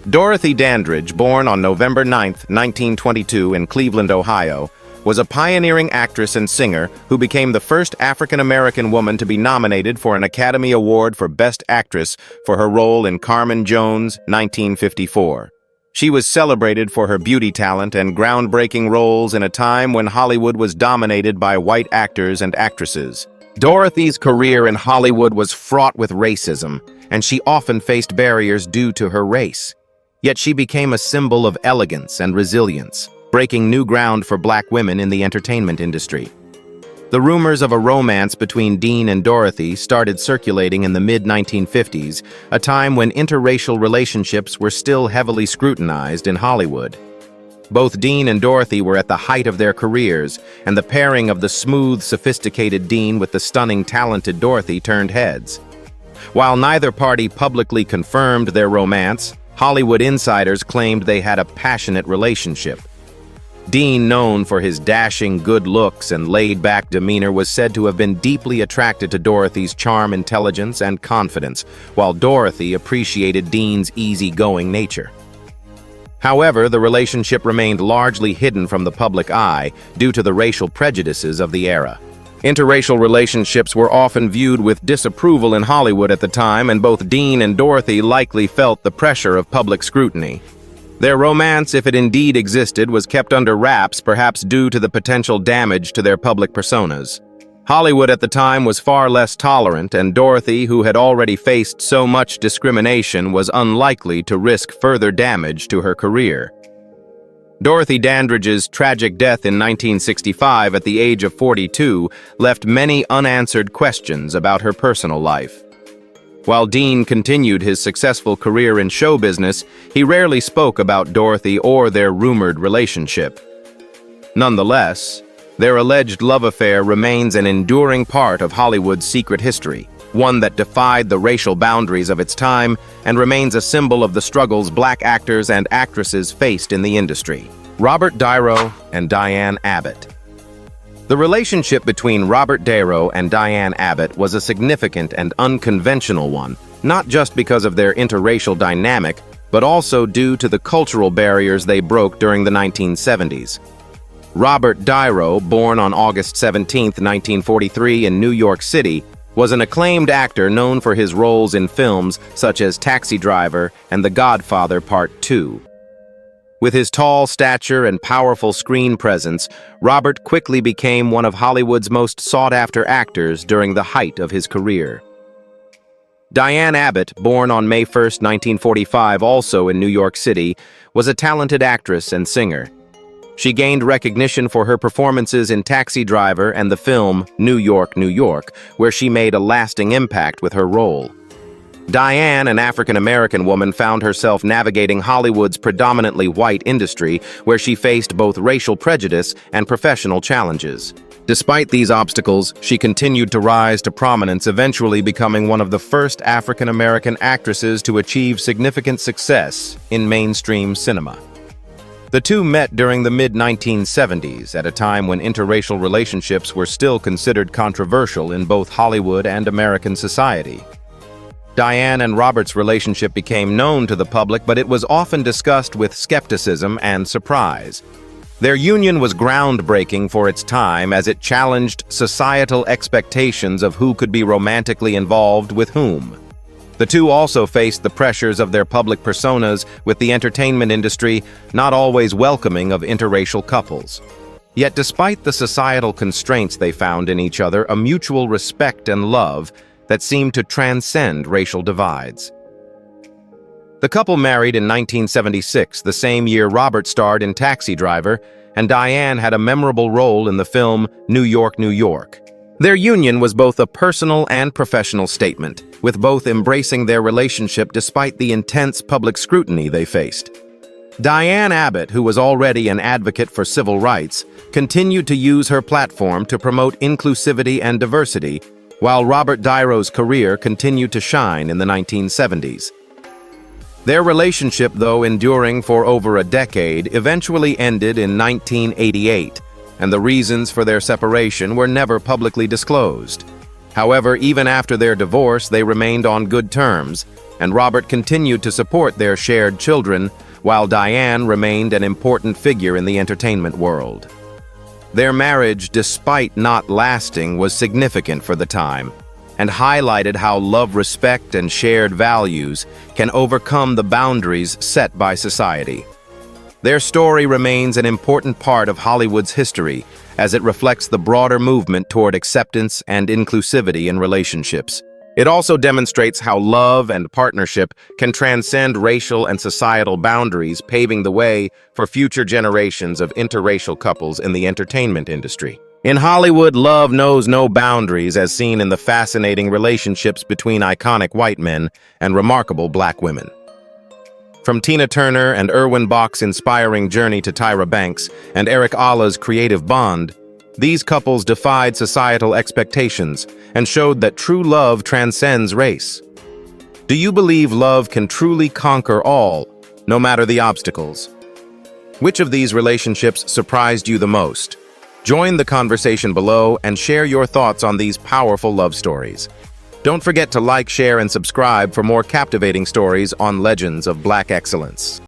Dorothy Dandridge, born on November 9, 1922 in Cleveland, Ohio, was a pioneering actress and singer who became the first African-American woman to be nominated for an Academy Award for Best Actress for her role in Carmen Jones, 1954. She was celebrated for her beauty talent and groundbreaking roles in a time when Hollywood was dominated by white actors and actresses. Dorothy's career in Hollywood was fraught with racism, and she often faced barriers due to her race. Yet she became a symbol of elegance and resilience, breaking new ground for black women in the entertainment industry. The rumors of a romance between Dean and Dorothy started circulating in the mid-1950s, a time when interracial relationships were still heavily scrutinized in Hollywood. Both Dean and Dorothy were at the height of their careers, and the pairing of the smooth, sophisticated Dean with the stunning, talented Dorothy turned heads. While neither party publicly confirmed their romance, Hollywood insiders claimed they had a passionate relationship. Dean, known for his dashing good looks and laid-back demeanor, was said to have been deeply attracted to Dorothy's charm, intelligence, and confidence, while Dorothy appreciated Dean's easygoing nature. However, the relationship remained largely hidden from the public eye due to the racial prejudices of the era. Interracial relationships were often viewed with disapproval in Hollywood at the time, and both Dean and Dorothy likely felt the pressure of public scrutiny. Their romance, if it indeed existed, was kept under wraps, perhaps due to the potential damage to their public personas. Hollywood at the time was far less tolerant, and Dorothy, who had already faced so much discrimination, was unlikely to risk further damage to her career. Dorothy Dandridge's tragic death in 1965 at the age of 42 left many unanswered questions about her personal life. While Dean continued his successful career in show business, he rarely spoke about Dorothy or their rumored relationship. Nonetheless, their alleged love affair remains an enduring part of Hollywood's secret history, one that defied the racial boundaries of its time and remains a symbol of the struggles black actors and actresses faced in the industry. Robert Dairo and Diane Abbott. The relationship between Robert Dairo and Diane Abbott was a significant and unconventional one, not just because of their interracial dynamic, but also due to the cultural barriers they broke during the 1970s. Robert Dairo, born on August 17, 1943 in New York City, was an acclaimed actor known for his roles in films such as Taxi Driver and The Godfather Part II. With his tall stature and powerful screen presence, Robert quickly became one of Hollywood's most sought-after actors during the height of his career. Diane Abbott, born on May 1, 1945, also in New York City, was a talented actress and singer. She gained recognition for her performances in Taxi Driver and the film New York, New York, where she made a lasting impact with her role. Diane, an African-American woman, found herself navigating Hollywood's predominantly white industry, where she faced both racial prejudice and professional challenges. Despite these obstacles, she continued to rise to prominence, eventually becoming one of the first African-American actresses to achieve significant success in mainstream cinema. The two met during the mid-1970s, at a time when interracial relationships were still considered controversial in both Hollywood and American society. Diane and Robert's relationship became known to the public, but it was often discussed with skepticism and surprise. Their union was groundbreaking for its time, as it challenged societal expectations of who could be romantically involved with whom. The two also faced the pressures of their public personas, with the entertainment industry not always welcoming of interracial couples. Yet despite the societal constraints, they found in each other a mutual respect and love that seemed to transcend racial divides. The couple married in 1976, the same year Robert starred in Taxi Driver, and Diane had a memorable role in the film New York, New York. Their union was both a personal and professional statement, with both embracing their relationship despite the intense public scrutiny they faced. Diane Abbott, who was already an advocate for civil rights, continued to use her platform to promote inclusivity and diversity, while Robert Dairo's career continued to shine in the 1970s. Their relationship, though enduring for over a decade, eventually ended in 1988, and the reasons for their separation were never publicly disclosed. However, even after their divorce, they remained on good terms, and Robert continued to support their shared children, while Diane remained an important figure in the entertainment world. Their marriage, despite not lasting, was significant for the time and highlighted how love, respect, and shared values can overcome the boundaries set by society. Their story remains an important part of Hollywood's history as it reflects the broader movement toward acceptance and inclusivity in relationships. It also demonstrates how love and partnership can transcend racial and societal boundaries, paving the way for future generations of interracial couples in the entertainment industry. In Hollywood, love knows no boundaries, as seen in the fascinating relationships between iconic white men and remarkable black women. From Tina Turner and Erwin Bach's inspiring journey to Tyra Banks and Eric Allah's creative bond, these couples defied societal expectations and showed that true love transcends race. Do you believe love can truly conquer all, no matter the obstacles? Which of these relationships surprised you the most? Join the conversation below and share your thoughts on these powerful love stories. Don't forget to like, share, and subscribe for more captivating stories on Legends of Black Excellence.